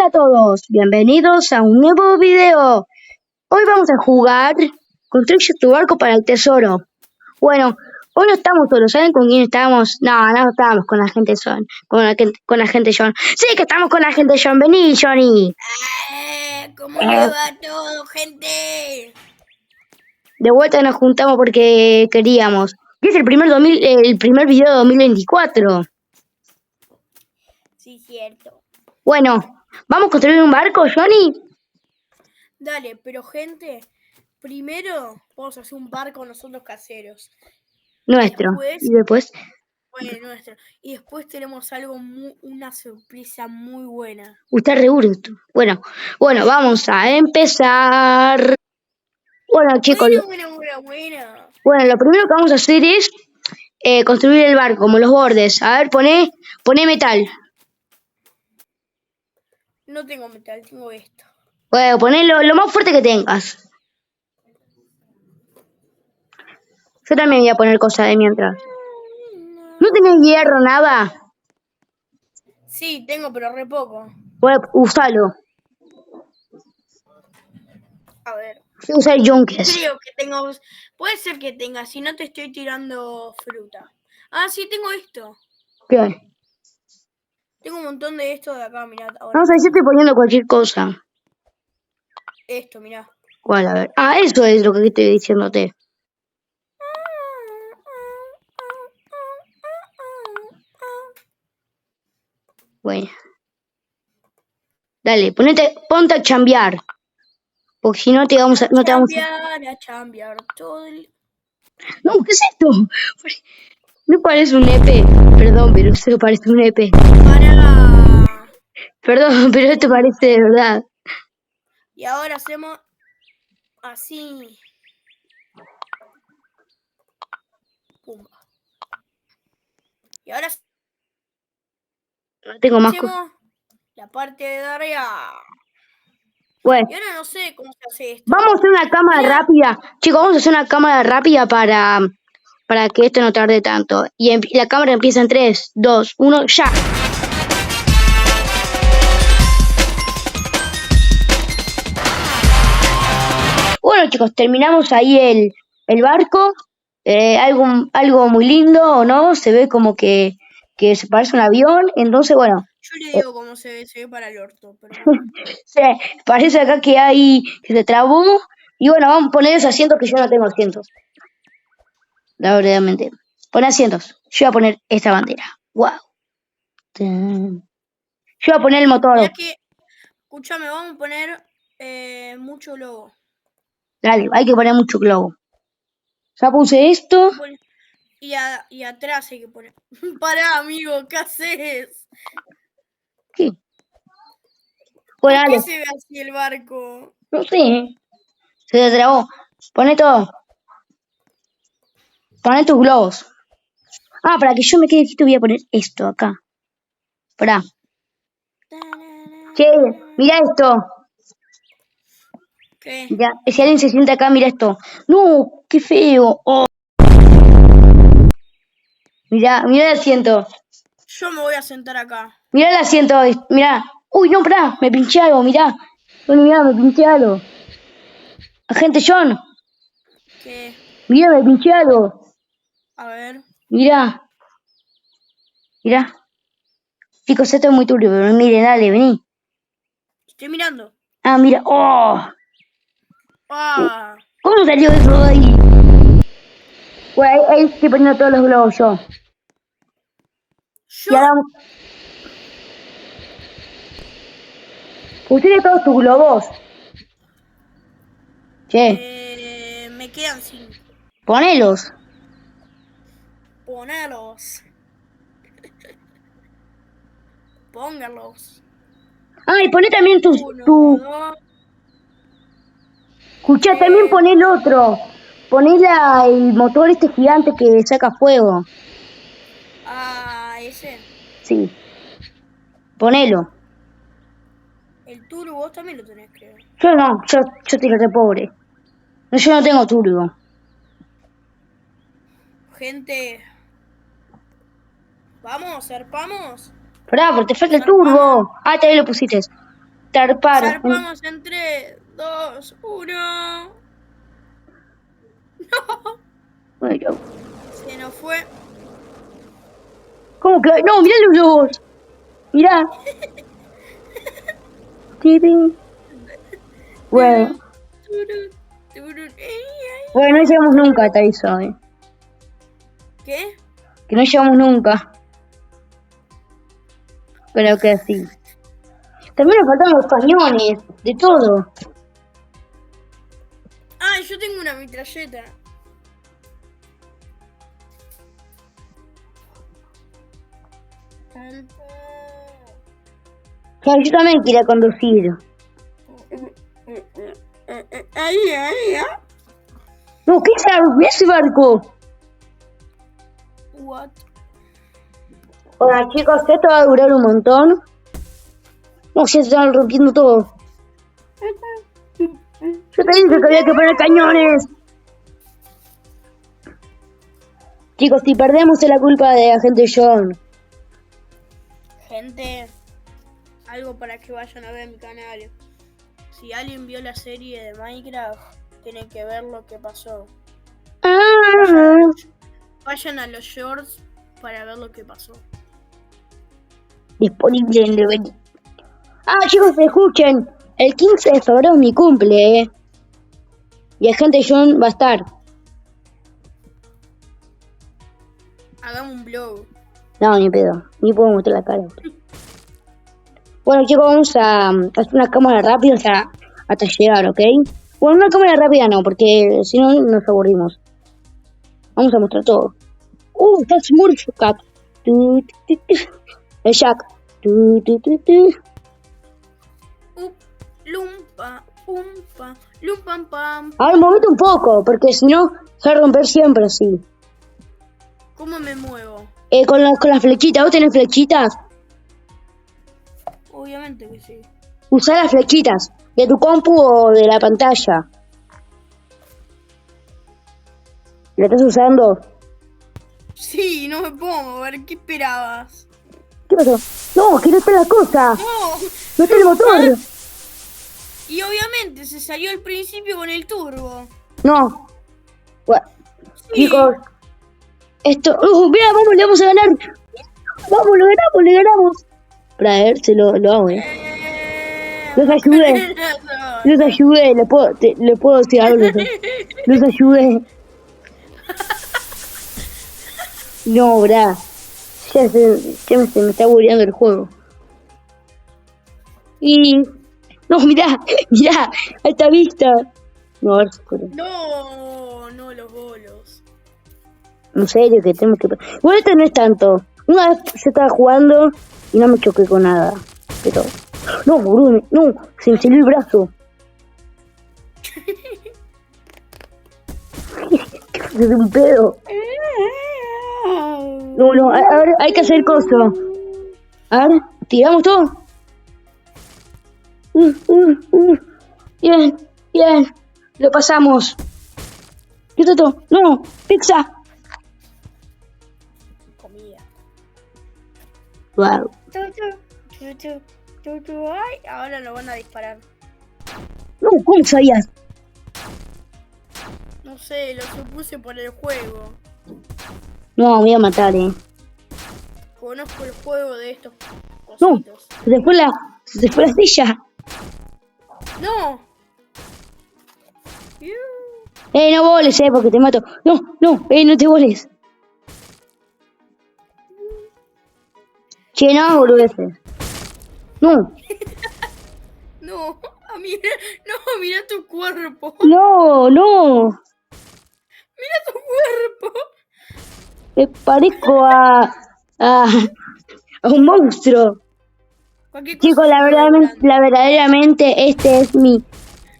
Hola a todos, bienvenidos a un nuevo video. Hoy vamos a jugar Construye tu barco para el tesoro. Bueno, hoy no estamos solos, ¿saben con quién estamos? No estamos con la gente John, con la gente John. Sí que estamos con la gente John, vení Johnny. ¿Cómo le va todo, gente? De vuelta nos juntamos porque queríamos. Y es el primer video de 2024. Sí, cierto. Bueno, ¿vamos a construir un barco, Johnny? Dale, pero gente, primero vamos a hacer un barco nosotros caseros. Nuestro. Y después... Bueno, nuestro. Y después tenemos una sorpresa muy buena. Está re bruto. Bueno, vamos a empezar. Bueno, chicos. Bueno, lo primero que vamos a hacer es construir el barco, como los bordes. A ver, poné metal. No tengo metal, tengo esto. Bueno, poné lo más fuerte que tengas. Yo también voy a poner cosas de mientras. ¿No tenés hierro, nada? Sí, tengo, pero re poco. Bueno, usalo. A ver. Yo usar yunques. Creo que tengo. Puede ser que tenga, si no te estoy tirando fruta. Ah, sí, tengo esto. ¿Qué? Tengo un montón de esto de acá, mirá. Ahora. Vamos a ver si estoy poniendo cualquier cosa. Esto, mirá. ¿Cuál? A ver. Ah, eso es lo que estoy diciéndote. Bueno. Dale, ponte a chambear. Porque si no te vamos a... No, te vamos a chambear todo el... No, ¿qué es esto? Me parece un EP. Perdón, pero esto parece un EP. Para... Perdón, pero esto parece de verdad. Y ahora hacemos así. Pumba. Y ahora No tengo más cosas. La parte de arriba. Bueno. Y ahora no sé cómo se hace esto. Vamos a hacer una cámara rápida. Chicos, vamos a hacer una cámara rápida para que esto no tarde tanto. Y la cámara empieza en 3, 2, 1, ya. Bueno, chicos, terminamos ahí el barco. Algo muy lindo, ¿o no? Se ve como que se parece a un avión. Entonces, bueno. Yo le digo cómo se ve para el orto. Pero... sí, parece acá que se trabó. Y bueno, vamos a poner esos asientos que yo no tengo asientos. La verdaderamente. Pon asientos. Yo voy a poner esta bandera. Wow. Yo voy a poner el motor. Escúchame, vamos a poner mucho logo. Dale, hay que poner mucho globo. Ya puse esto. Y atrás hay que poner. Pará, amigo, ¿qué haces? ¿Qué? Bueno, ¿por qué se ve así el barco? No sé. Se destrabó. Pone todo. Pone tus globos. Ah, para que yo me quede quieto voy a poner esto acá. Pará. Che, mira esto. ¿Qué? Ya, si alguien se sienta acá, mira esto. No, qué feo. Oh. Mira el asiento. Yo me voy a sentar acá. Mira el asiento, mira. Uy, no, pará, me pinché algo, mirá. Mirá, me pinché algo. Agente John. ¿Qué? Mirá, me pinché algo. A ver. Mirá. Chicos, esto es muy turbio, pero miren, dale, vení. Estoy mirando. Ah, mira. ¡Oh! Ah. ¿Cómo salió eso de ahí? Bueno, ahí estoy poniendo todos los globos yo. Y ahora... Pusiste todos tus globos. Che. Me quedan 5. Ponelos. Póngalos. Ah, y poné también tu... Escuchá, también poné el otro. Poné el motor este gigante que saca fuego. Ah, ese. Sí. Ponelo. El turbo vos también lo tenés, creo. Yo no, yo te lo re pobre. No, yo no tengo turbo. Gente. Vamos, zarpamos. Pará, porque te falta el turbo. Ah, también lo pusiste. Zarpar. Zarpamos en 3, 2, 1. No, Bueno, se nos fue. ¿cómo que? No, mirá los lobos. Mirá. Bueno, bueno, no llegamos nunca, te aviso, ¿Qué? que no llegamos nunca. Creo que sí. También nos faltan los cañones, de todo. Ah, yo tengo una metralleta. Claro, yo también quería conducir. Ahí. No, ¿qué es ese barco? What? Hola chicos, esto va a durar un montón. No, ya se están rompiendo todo. Yo te dije que había que poner cañones. Chicos, si perdemos es la culpa de Agente John. Gente, algo para que vayan a ver mi canal. Si alguien vio la serie de Minecraft, tienen que ver lo que pasó. Vayan a los shorts para ver lo que pasó. Disponible en DVD. Ah, chicos, escuchen. El 15 de febrero es mi cumple, Y Agente John va a estar. Hagamos un blog. No, ni pedo. Ni puedo mostrar la cara. Bueno, chicos, vamos a hacer una cámara rápida hasta llegar, ¿ok? Bueno, una cámara rápida no, porque si no nos aburrimos. Vamos a mostrar todo. Está el Smurf Cat. El Jack. Lumpa, pumpa, lumpam pam. Ahora movete un poco, porque si no, se va a romper siempre así. ¿Cómo me muevo? Con las flechitas. ¿Vos tenés flechitas? Obviamente que sí. Usá las flechitas. De tu compu o de la pantalla. ¿La estás usando? Sí, no me puedo mover. ¿Qué esperabas? ¿Qué pasó? No, que no está la cosa. No. No está el motor. Y obviamente se salió al principio con el turbo. No. Bueno, Sí. chicos. Esto... mira, vamos, le vamos a ganar. Vamos, le ganamos. Para ver si lo hago, Los ayudé. Les puedo decir algo. Los ayudé. No, bra. Ya se me está aburriendo el juego. Y... No, mirá, a esta vista. No, a ver, No, los bolos. en serio que tenemos que... Igual este no es tanto. Una vez yo estaba jugando y no me choqué con nada. Pero... No, boludo, no, se me salió el brazo. Es un pedo. No, a ver, hay que hacer cosas. A ver, tiramos todo. Bien, lo pasamos. ¿Qué es esto? No, pizza. Comida. Wow. Ay, ahora lo van a disparar. No, ¿cómo sabías? No sé, lo supuse por el juego. No, me voy a matar, Conozco el juego de estos No, cositos. se fue la silla. No. No voles, porque te mato. No, no te voles. Che, no, boludeces. No, No, mira tu cuerpo. no. Mira tu cuerpo. Me parezco a un monstruo. Cualquier cosa Chicos, verdaderamente este es mi...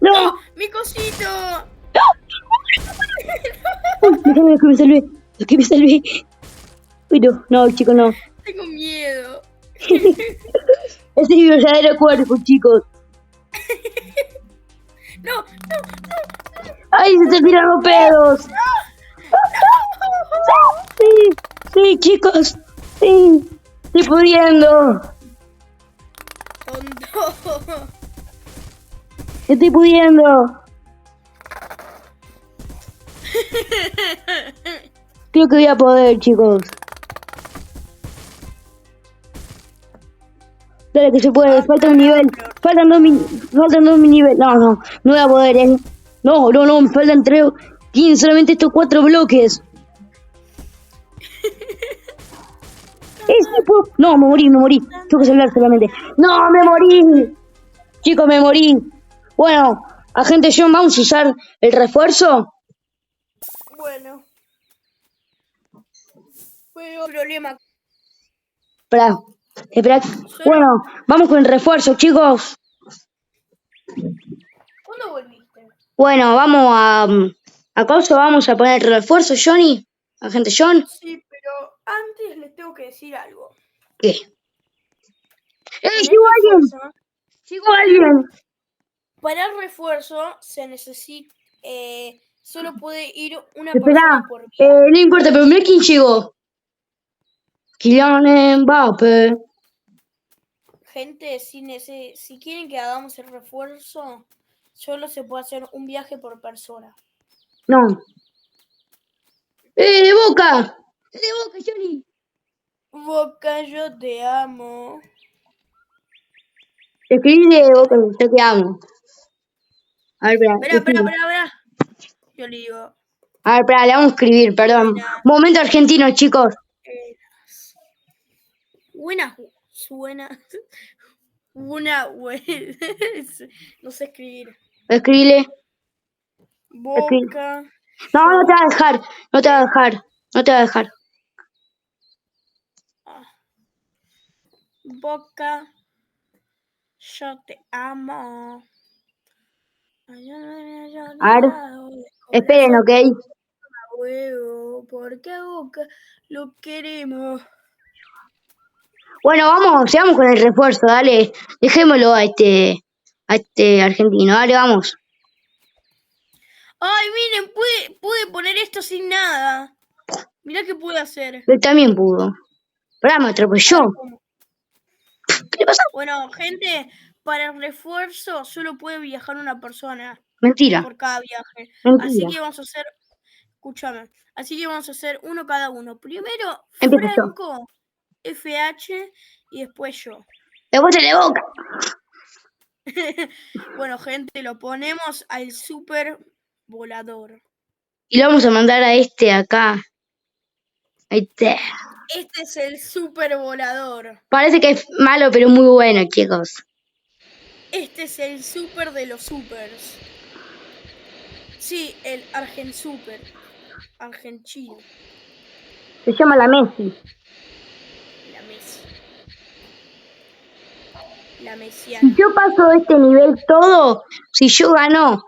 ¡No! ¡No! ¡Mi cosito! Déjame que me salvé. Uy, no, chicos, no. Tengo miedo. Ese es mi verdadero cuerpo, chicos. No. ¡Ay, se te tiran los pedos! Sí, chicos. Sí, estoy pudiendo. Tonto. Estoy pudiendo. Creo que voy a poder, chicos. Dale que se puede, falta un nivel. Faltan dos niveles. No voy a poder, No, me faltan 3. Tienen solamente estos 4 bloques. No, me morí. Tengo que salvar solamente. No, me morí. Chicos, me morí. Bueno, agente John, vamos a usar el refuerzo. Bueno. Pero problema. Espera. Bueno, vamos con el refuerzo, chicos. ¿Cuándo volviste? Bueno, ¿Acaso vamos a poner el refuerzo, Johnny? Agente John. Sí, pero antes les tengo que decir algo. ¿Qué? ¡Llegó alguien! Para el refuerzo se necesita... solo puede ir una persona por día. No importa, pero mira quién llegó. Kylian Mbappé. Gente, si quieren que hagamos el refuerzo, solo se puede hacer un viaje por persona. No. ¡De Boca! ¡De Boca, Johnny! Boca, yo te amo. Escribí de Boca, yo te amo. A ver, espera. Yo le digo. A ver, espera, le vamos a escribir, perdón. Momento argentino, chicos. No sé escribir. Escribile. Boca. No te va a dejar. No te va a dejar. Boca, yo te amo. A ver, esperen, ¿ok? Porque a Boca lo queremos. Bueno, sigamos con el refuerzo, dale. Dejémoslo a este argentino, dale, vamos. Ay, miren, pude poner esto sin nada. Mirá qué pude hacer. Él también pudo. Pero me atropelló. ¿Qué le pasa? Bueno, gente, para el refuerzo solo puede viajar una persona. Mentira. Por cada viaje. Mentira. Así que vamos a hacer... Escúchame. Así que vamos a hacer uno cada uno. Primero, Franco, FH y después yo. Después de Boca. Bueno, gente, lo ponemos al super volador. Y lo vamos a mandar a este acá. Ahí está. Este es el super volador. Parece que es malo, pero muy bueno, chicos. Este es el super de los supers. Sí, el Argensuper. Argentino. Se llama la Messi. La mesiana. Si yo paso este nivel todo, si yo gano,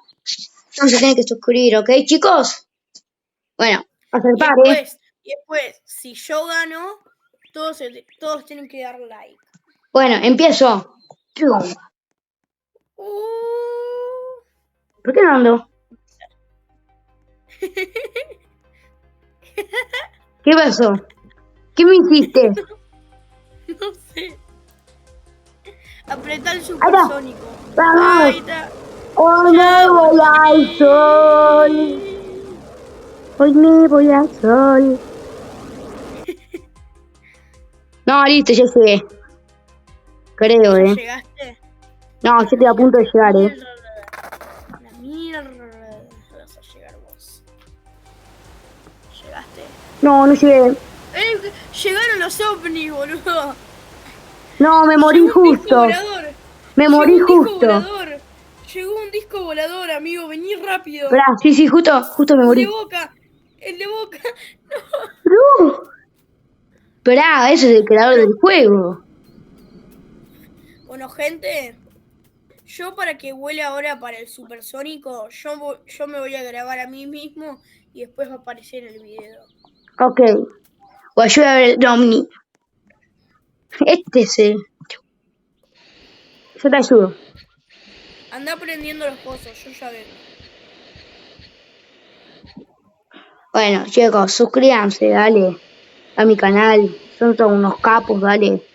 vamos a tener que suscribir, ¿ok, chicos? Bueno, y después, si yo gano, todos tienen que dar like. Bueno, empiezo. ¿Por qué no ando? ¿Qué pasó? ¿Qué me hiciste? No sé. Apretá el supersónico. Ahí está. Hoy me voy al sol. Hoy me voy al sol. No, listo, ya llegué. Creo, ¿Llegaste? No, yo estoy a punto de llegar, La mierda. Vas a llegar vos. ¿Llegaste? No llegué. Llegaron los ovnis, boludo. No, me morí justo. Me morí justo. Llegó un disco volador, amigo. Vení rápido. Esperá, sí, justo me morí. El de Boca. No. Esperá, ese es el creador del juego. Bueno, gente, yo para que vuele ahora para el supersónico, yo me voy a grabar a mí mismo y después va a aparecer en el video. Ok. O ayuda a ver el Omni. Este es el... Yo te ayudo. Anda prendiendo los pozos, yo ya vengo. Bueno, chicos, suscríbanse, dale. A mi canal. Son todos unos capos, dale.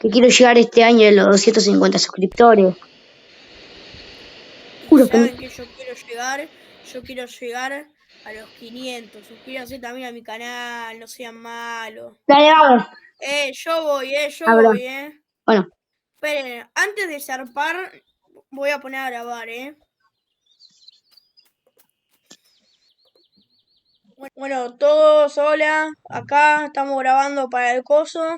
Que quiero llegar este año a los 250 suscriptores. Y Juro que saben que yo quiero llegar a los 500. Suscríbanse también a mi canal, no sean malos. dale, vamos. Yo Ahora, voy. bueno, Esperen, antes de zarpar, voy a poner a grabar, Bueno, todos, hola. Acá estamos grabando para el coso.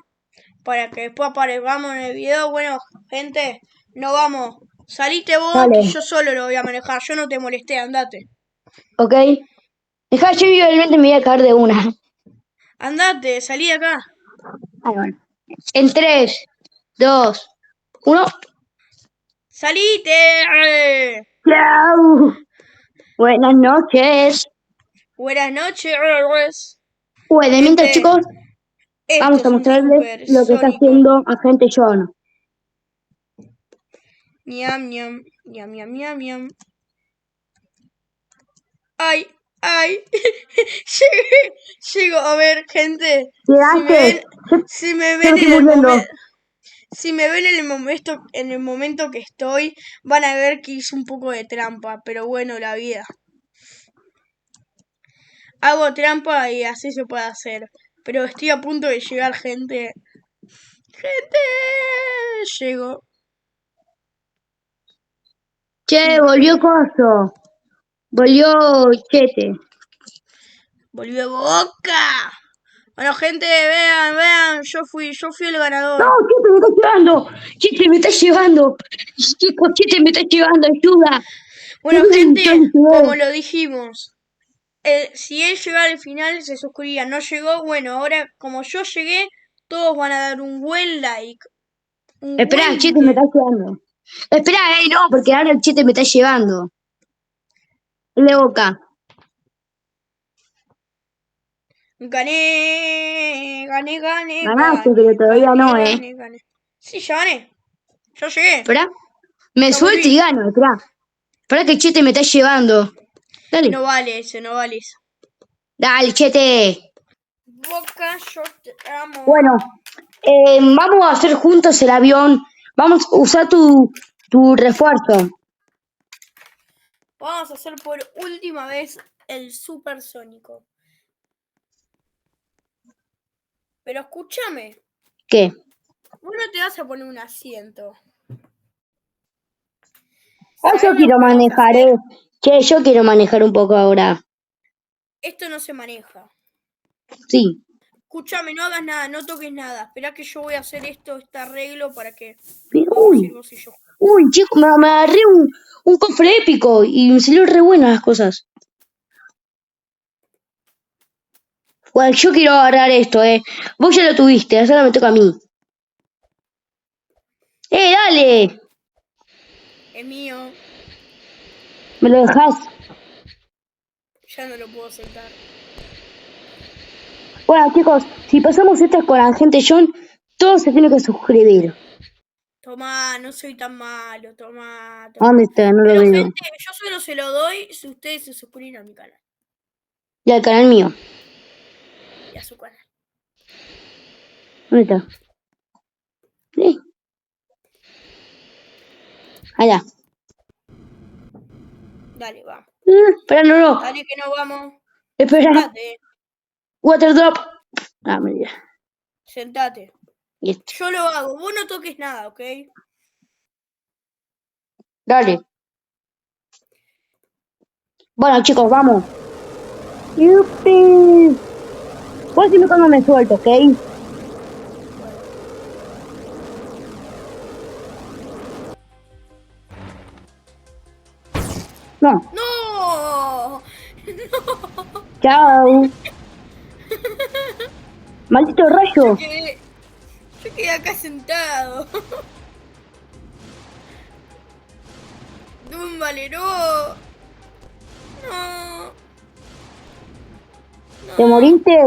Para que después aparezcamos en el video. Bueno, gente, no vamos. Salite vos, que dale, yo solo lo voy a manejar. Yo no te molesté, andate. ok. Dejá, yo igualmente me voy a caer de una. Andate, salí de acá. Ahí, bueno. En 3, 2, 1. ¡Salite! ¡Chao! Buenas noches. Buenas noches. Bueno, mientras Gente, chicos, esto vamos a es un mostrarles lo que está supersónico. haciendo Agente John. Ñam, ñam, ñam, ñam, ñam, ñam. ¡Ay! ¡Ay! Llego, a ver, gente. Llegaste. Si me Yo me ven estoy en el muriendo. momento. Si me ven en el momento que estoy, van a ver que hice un poco de trampa, pero bueno, la vida. Hago trampa y así se puede hacer. Pero estoy a punto de llegar, gente. ¡Gente! Llego. Che, volvió Coso. Volvió Chete. Volvió Boca. Bueno, gente, vean, yo fui el ganador. No, Chete me está llevando. Chete me está llevando. Chicos, Chete me está llevando. Ayuda. Bueno, Ayuda, gente, ayuda. como lo dijimos, si él llega al final se suscribía, no llegó, bueno, ahora como yo llegué, todos van a dar un buen like. Espera, Chete me está llevando. Espera, no, porque ahora el Chete me está llevando. El de Boca. Gané. Ganaste, pero todavía no, Gané. Sí, ya gané. Yo llegué. Espera. Me Ya suelto volví. y gano, espera. Espera que el Chete me está llevando. Dale. No vale eso. Dale, Chete. Boca, yo te amo. Bueno, vamos a hacer juntos el avión. Vamos a usar tu refuerzo. Vamos a hacer por última vez el supersónico. Pero escúchame, ¿Qué? vos no te vas a poner un asiento. Yo ¿Sabés lo quiero que vamos a manejar, hacer? Che, yo quiero manejar un poco ahora. Esto no se maneja. Sí. Escúchame, no hagas nada, no toques nada. Esperá que yo voy a hacer este arreglo para que Pero, podamos ir vos y yo. uy, chico, me agarré un cofre épico y me salieron re buenas las cosas. Bueno, yo quiero agarrar esto, Vos ya lo tuviste, ahora me toca a mí. Dale. Es mío, ¿Me lo dejás? ya no lo puedo soltar. Bueno, chicos, si pasamos estas con la gente John, todos se tienen que suscribir. Tomá, no soy tan malo, tomá. ¿Dónde está? No lo Pero veo. gente, yo solo se lo doy si ustedes se suscriben a mi canal. Y al canal mío. Y a su canal. ¿Dónde está? Allá. Dale, vamos. Espera, no. Dale que no vamos. Espera. Sentate. Water drop. Ah, me olvidé. Sentate. Listo. Yo lo hago, vos no toques nada, ¿ok? Dale. Bueno, chicos, vamos. ¡Yupi! Vos decime cuando me suelto, ¿ok? No. ¡No! Chao. Maldito rayo. Yo quedé acá sentado. ¡Un valeró! No. ¿Te moriste?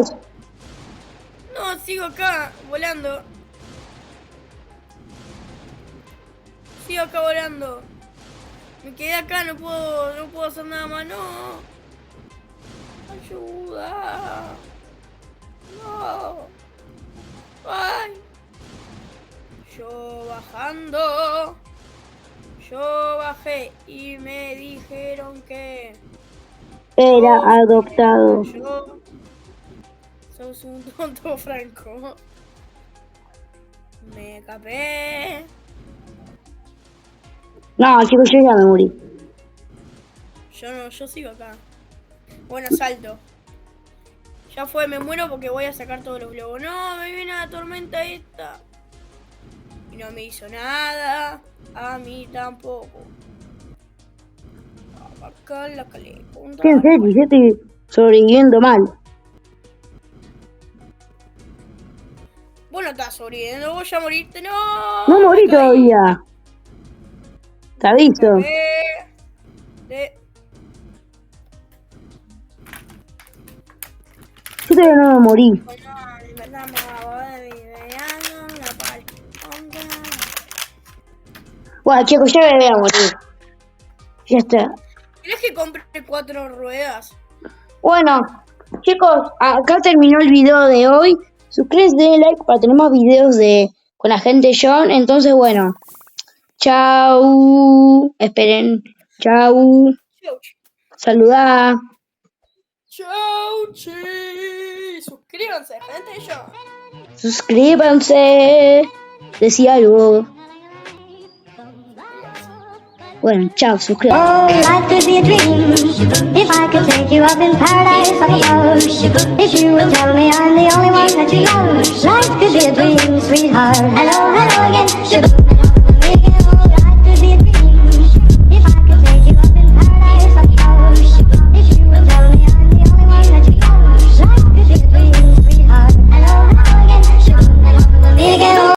No, sigo acá, volando. Sigo acá volando. Me quedé acá, no puedo hacer nada más, no. Ayuda. No. Ay. Yo bajando. bajé y me dijeron que Era adoptado. yo sos un tonto, Franco. Me escapé. No, chicos, yo ya me morí. Yo no, yo sigo acá. Bueno, salto. Ya fue, me muero porque voy a sacar todos los globos. No, me viene la tormenta esta. Y no me hizo nada. A mí tampoco. Acá la calé. Fíjense, yo estoy sobreviviendo mal. Vos no estás sobreviviendo, vos ya moriste. No. No morí me caí. todavía. Te aviso. Yo todavía no me morí. Bueno, chicos, ya me voy a morir. Ya está. ¿Querés que compre 4 ruedas? Bueno, chicos, acá terminó el video de hoy. Suscríbanse, denle like para tener más videos con la gente John. Entonces, bueno. Chau. Esperen. Chau. Saludá. Chau, chi. Suscríbanse, gente John. Suscríbanse. Decía algo. Bueno, chao, suscríbanse. Oh, life could be a dream if I could take you up in paradise up above. If you would tell me I'm the only one that you love. Life could be a dream, sweetheart. Hello, hello again.